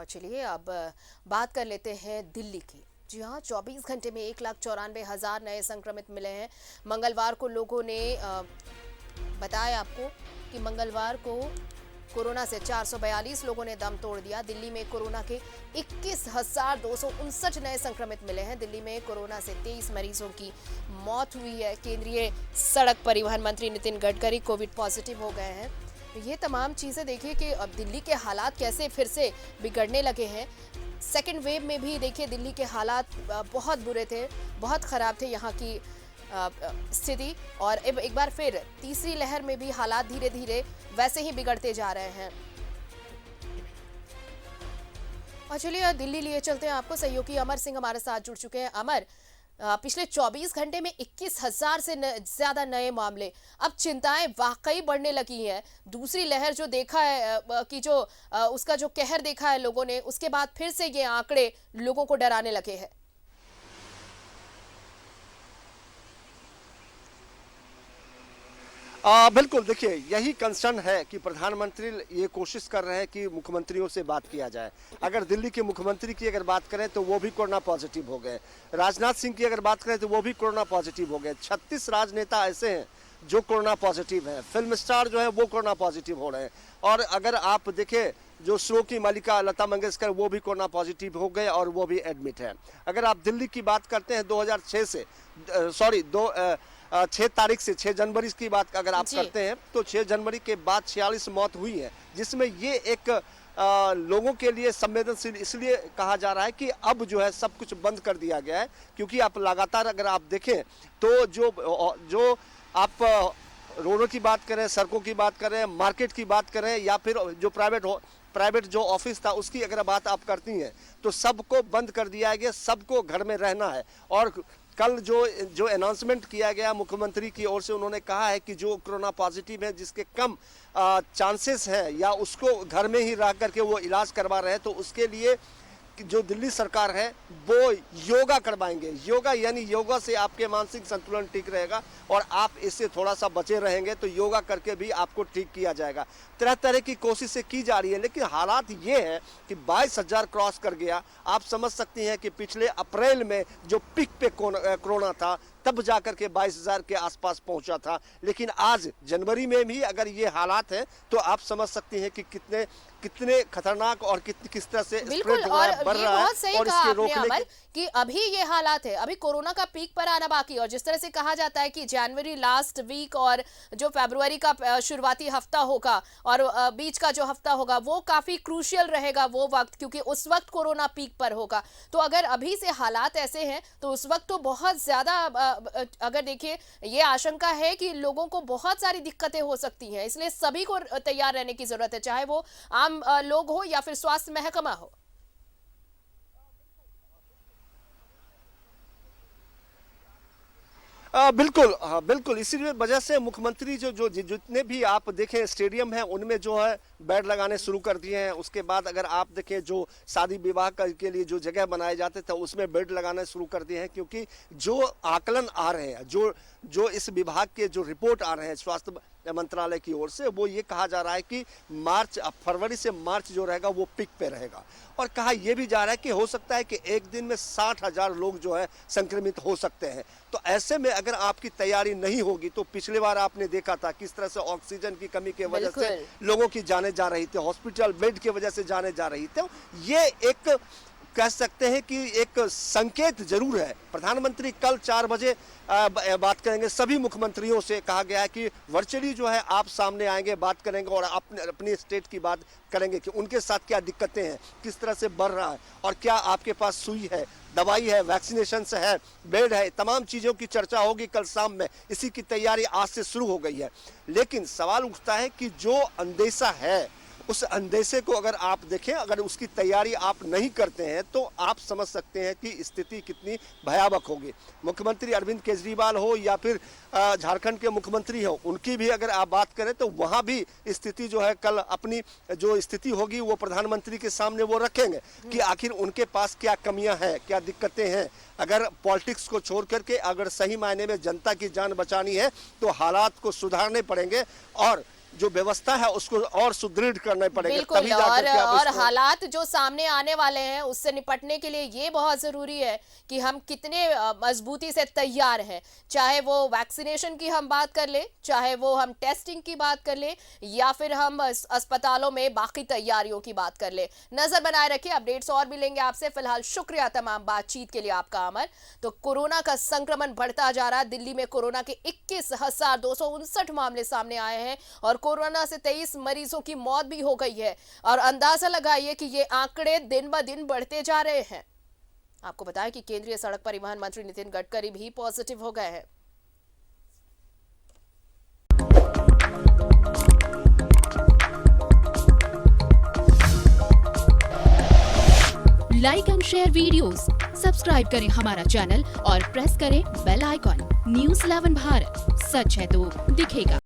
और चलिए अब बात कर लेते हैं दिल्ली की। जी हाँ, 24 घंटे में 1,94,000 नए संक्रमित मिले हैं। मंगलवार को लोगों ने बताया आपको कि मंगलवार को कोरोना से 442 लोगों ने दम तोड़ दिया। दिल्ली में कोरोना के 21,259 नए संक्रमित मिले हैं। दिल्ली में कोरोना से 23 मरीजों की मौत हुई है। केंद्रीय सड़क परिवहन मंत्री नितिन गडकरी कोविड पॉजिटिव हो गए हैं। ये तमाम चीज़ें देखिए कि अब दिल्ली के हालात कैसे फिर से बिगड़ने लगे हैं। सेकेंड वेव में भी देखिए दिल्ली के हालात बहुत बुरे थे, बहुत ख़राब थे यहाँ की स्थिति। और अब एक बार फिर तीसरी लहर में भी हालात धीरे धीरे वैसे ही बिगड़ते जा रहे हैं। और चलिए दिल्ली लिए चलते हैं आपको। सहयोगी अमर सिंह हमारे साथ जुड़ चुके हैं। अमर, पिछले 24 घंटे में 21,000 से ज्यादा नए मामले। अब चिंताएं वाकई बढ़ने लगी हैं। दूसरी लहर जो देखा है कि जो उसका जो कहर देखा है लोगों ने, उसके बाद फिर से ये आंकड़े लोगों को डराने लगे हैं। बिल्कुल, देखिए यही कंसर्न है कि प्रधानमंत्री ये कोशिश कर रहे हैं कि मुख्यमंत्रियों से बात किया जाए। अगर दिल्ली के मुख्यमंत्री की अगर बात करें तो वो भी कोरोना पॉजिटिव हो गए। राजनाथ सिंह की अगर बात करें तो वो भी कोरोना पॉजिटिव हो गए। 36 राजनेता ऐसे हैं जो कोरोना पॉजिटिव हैं। फिल्म स्टार जो है वो कोरोना पॉजिटिव हो रहे हैं। और अगर आप देखें जो शो की मालिका लता मंगेशकर, वो भी कोरोना पॉजिटिव हो गए और वो भी एडमिट है। अगर आप दिल्ली की बात करते हैं 2006 से 6 तारीख से 6 जनवरी की बात अगर आप करते हैं तो 6 जनवरी के बाद 46 मौत हुई है, जिसमें ये एक लोगों के लिए संवेदनशील इसलिए कहा जा रहा है कि अब जो है सब कुछ बंद कर दिया गया है। क्योंकि आप लगातार अगर आप देखें तो जो आप रोडों की बात करें, सड़कों की बात करें, मार्केट की बात करें, या फिर जो प्राइवेट जो ऑफिस था उसकी अगर बात आप करती हैं तो सबको बंद कर दिया गया। सबको घर में रहना है। और कल जो अनाउंसमेंट किया गया मुख्यमंत्री की ओर से, उन्होंने कहा है कि जो कोरोना पॉजिटिव है, जिसके कम चांसेस हैं या उसको घर में ही रह करके वो इलाज करवा रहे हैं, तो उसके लिए जो दिल्ली सरकार है वो योगा करवाएंगे। योगा यानी योगा से आपके मानसिक संतुलन ठीक रहेगा और आप इससे थोड़ा सा बचे रहेंगे तो योगा करके भी आपको ठीक किया जाएगा। तरह तरह की कोशिशें की जा रही है, लेकिन हालात ये है कि 22,000 क्रॉस कर गया। आप समझ सकती हैं कि पिछले अप्रैल में जो पीक पे कोरोना था तब जाकर के 22,000 के आसपास पहुंचा था। लेकिन आज जनवरी में भी अगर ये हालात हैं तो आप समझ सकती हैं कि कितने खतरनाक और किस तरह से बिल्कुल। और ये बहुत सही कहा आपने अमर कि अभी ये हालात है, अभी कोरोना का पीक पर आना बाकी। और जिस तरह से कहा जाता है कि जनवरी लास्ट वीक और जो फरवरी का शुरुआती हफ्ता होगा और बीच का जो हफ्ता होगा वो काफी क्रूशियल रहेगा वो वक्त, क्योंकि उस वक्त कोरोना पीक पर होगा। तो अगर अभी से हालात ऐसे हैं तो उस वक्त तो बहुत ज्यादा अगर देखिए ये आशंका है कि लोगों को बहुत सारी दिक्कतें हो सकती हैं। इसलिए सभी को तैयार रहने की जरूरत है, चाहे वो आम लोग हो या फिर स्वास्थ्य महकमा हो। बिल्कुल, हाँ बिल्कुल। इसी वजह से मुख्यमंत्री जितने भी आप देखें स्टेडियम है उनमें जो है बेड लगाने शुरू कर दिए हैं। उसके बाद अगर आप देखें जो शादी विवाह के लिए जो जगह बनाए जाते थे उसमें बेड लगाने शुरू कर दिए हैं। क्योंकि जो आकलन आ रहे हैं, जो इस विभाग के जो रिपोर्ट आ रहे हैं स्वास्थ्य मंत्रालय की ओर से, वो ये कहा जा रहा है कि फरवरी से मार्च जो रहेगा वो पिक पे रहेगा। और कहा यह भी जा रहा है कि हो सकता है कि एक दिन में 60,000 लोग जो है संक्रमित हो सकते हैं। तो ऐसे में अगर आपकी तैयारी नहीं होगी तो पिछले बार आपने देखा था किस तरह से ऑक्सीजन की कमी की वजह से लोगों की जाने जा रही थी, हॉस्पिटल बेड की वजह से जाने जा रही थी। ये एक कह सकते हैं कि एक संकेत जरूर है। प्रधानमंत्री कल 4 बजे बात करेंगे। सभी मुख्यमंत्रियों से कहा गया है कि वर्चुअली जो है आप सामने आएंगे, बात करेंगे और अपनी स्टेट की बात करेंगे कि उनके साथ क्या दिक्कतें हैं, किस तरह से बढ़ रहा है और क्या आपके पास सुई है, दवाई है, वैक्सीनेशन है, बेड है। तमाम चीज़ों की चर्चा होगी कल शाम में। इसी की तैयारी आज से शुरू हो गई है। लेकिन सवाल उठता है कि जो अंदेशा है उस अंदेशे को अगर आप देखें, अगर उसकी तैयारी आप नहीं करते हैं तो आप समझ सकते हैं कि स्थिति कितनी भयावह होगी। मुख्यमंत्री अरविंद केजरीवाल हो या फिर झारखंड के मुख्यमंत्री हो, उनकी भी अगर आप बात करें तो वहां भी स्थिति जो है कल अपनी जो स्थिति होगी वो प्रधानमंत्री के सामने वो रखेंगे कि आखिर उनके पास क्या कमियां हैं, क्या दिक्कतें हैं। अगर पॉलिटिक्स को छोड़ करके अगर सही मायने में जनता की जान बचानी है तो हालात को सुधारने पड़ेंगे। और जो व्यवस्था है उसको और सुदृढ़ करने पड़ेगा, बिल्कुल। तभी जाकर के आप और इसको- हालात जो सामने आने वाले हैं उससे निपटने के लिए ये बहुत जरूरी है कि हम कितने मजबूती से तैयार हैं, चाहे वो वैक्सीनेशन की हम बात कर ले, चाहे वो हम टेस्टिंग की बात कर ले, या फिर हम अस्पतालों में बाकी तैयारियों की बात कर ले। नजर बनाए रखिए, अपडेट्स और भी लेंगे आपसे। फिलहाल शुक्रिया तमाम बातचीत के लिए आपका अमर। तो कोरोना का संक्रमण बढ़ता जा रहा है। दिल्ली में कोरोना के 21,259 मामले सामने आए हैं और कोरोना से 23 मरीजों की मौत भी हो गई है। और अंदाजा लगाइए कि ये आंकड़े दिन ब दिन बढ़ते जा रहे हैं। आपको बताएं कि केंद्रीय सड़क परिवहन मंत्री नितिन गडकरी भी पॉजिटिव हो गए हैं। Like and share videos, subscribe करें हमारा चैनल और प्रेस करें बेल आइकॉन। न्यूज़ 11 भारत, सच है तो दिखेगा।